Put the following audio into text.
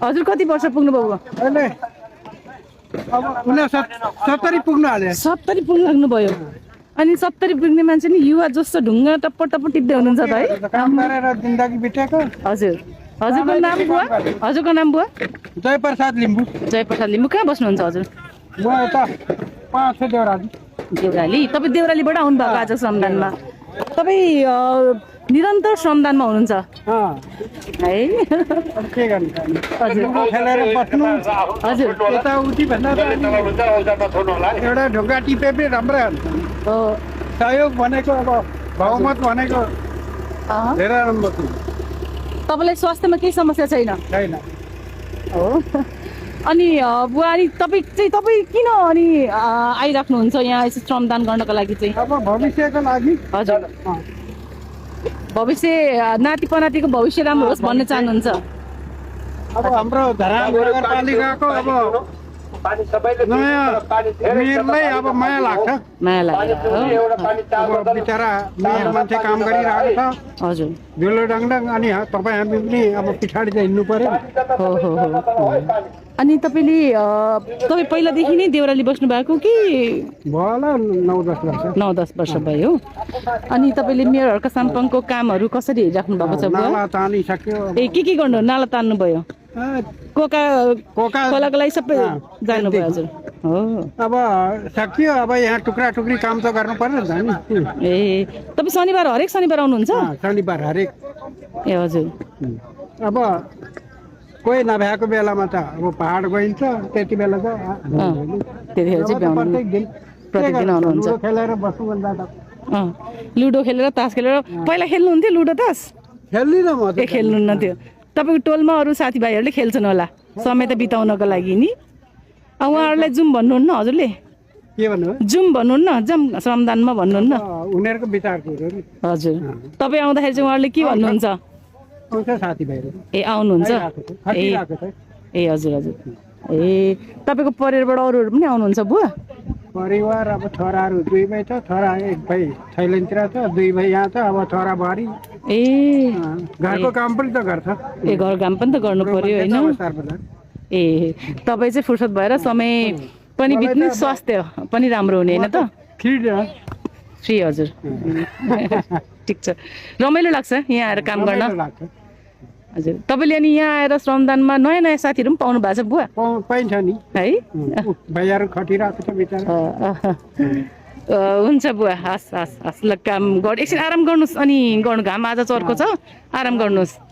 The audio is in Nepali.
हजुर कति वर्ष पुग्नुभयो? अहिले अब 70 पुग्नु हाल्यो। 70 पुग्नु लाग्नुभयो। अनि 70 पुग्ने मान्छे नि युवा जस्तो ढुङ्गा टप्प टप्प टिप्दै हुनुहुन्छ त है? काम गरेर जिन्दगी बितेको। हजुर। हजुरको नाम बुवा? हजुरको नाम बुवा? जयप्रसाद लिम्बू। जयप्रसाद लिम्बू। कहाँ बस्नुहुन्छ हजुर? म यता 5 देउराली। देउराली। तपाईँ देउरालीबाट आउनुभएको आज श्रमदानमा। तपाईँ निरन्तर श्रमदानमा हुनुहुन्छ है? के गर्नु? हजुर। खेलेर बस्नु। हजुर। यताउति भन्दा एउटा ढुङ्गा टिपे पनि राम्रै हुन्छ। हो। सहयोग भनेको अब बहुमत भनेको धेरै राम्रो छ। तपाईँलाई स्वास्थ्यमा केही समस्या छैन? छैन। हो। अनि बुवा नि तपाईँ किन अनि आइराख्नुहुन्छ यहाँ यसो श्रमदान गर्नको लागि चाहिँ? अब भविष्यको लागि। हजुर। भविष्य नाति पनातिको भविष्य राम्रो होस् भन्ने चाहनुहुन्छ? अब हाम्रो धरान नगरपालिकाको अब नयाँ मेयरलाई अब माया लाग्छ। माया लाग्छ। अब बिचरा मेयर मान्छे काम गरिरहेको छ। हजुर। धुलो डङडङ। अनि तपाईँ हामी पनि अब पछाडि चाहिँ हिँड्नु पर्यो। हो। अनि तपाईँ पहिलादेखि नै देउराली बस्नु भएको कि? भयो होला 9-10 वर्ष। 9-10 वर्ष भयो। अनि तपाईँले मेयरहरूको साम्पङको कामहरू कसरी हेरिराख्नु भएको छ? नाला तानिसक्यो। के गर्नु? नाला तान्नु भयो? खोलाको लागि सबै जानुभयो? हजुर। हो। अब सकियो। अब यहाँ टुक्रा टुक्री काम त गर्नु पर्यो नि त नि। ए तपाईँ हरेक शनिबार आउनुहुन्छ? शनिबार हरेक। ए हजुर। अब कोही नभएको बेलामा त अब पहाड गइन्छ। त्यति बेला त त्यतिखेर चाहिँ प्रत्येक दिन आउनुहुन्छ? खेलेर बस्नु भन्दा त लुडो खेलेर तास खेलेर। पहिला खेल्नुहुन्थ्यो लुडो तास? खेल्दिनँ म त। खेल्नुहुन्न थियो? तपाईँको टोलमा अरू साथीभाइहरूले खेल्छन् होला समय त बिताउनको लागि नि? उहाँहरूलाई जुम भन्नुहुन्न हजुरले? के भन्नु? जुम भन्नुहुन्न? जाम श्रमदानमा भन्नुहुन्न? उनीहरूको विचारको हो नि। हजुर। तपाईँ आउँदाखेरि चाहिँ उहाँहरूले के भन्नुहुन्छ? आउँछ साथीभाइहरू। ए आउनुहुन्छ? ए हजुर हजुर। ए तपाईँको परिवारबाट अरूहरू पनि आउनुहुन्छ बुवा? परिवार अब छोराहरू 2 भाइ छ। छोरा 1 भाइ थाइल्यान्डतिर छ। 2 भाइ यहाँ छ। अब छोरा बुहारी। ए घरको काम पनि त गर्छ। ए घर काम पनि त गर्नु पर्यो होइन? ए तपाईँ चाहिँ फुर्सद भएर समय पनि बित्ने स्वास्थ्य पनि राम्रो हुने होइन त? फ्री हजुर। ठिक छ। रमाइलो लाग्छ यहाँ आएर काम गर्न? हजुर। तपाईँले अनि यहाँ आएर श्रमदानमा नयाँ नयाँ साथीहरू पनि पाउनु भएको छ बुवा? पाइन्छ नि है? भाइहरू खटिरहेको छ बिचरा। हुन्छ बुवा। हस् ल काम एकछिन आराम गर्नुहोस्। अनि घाम आज चर्को छ, आराम गर्नुहोस्।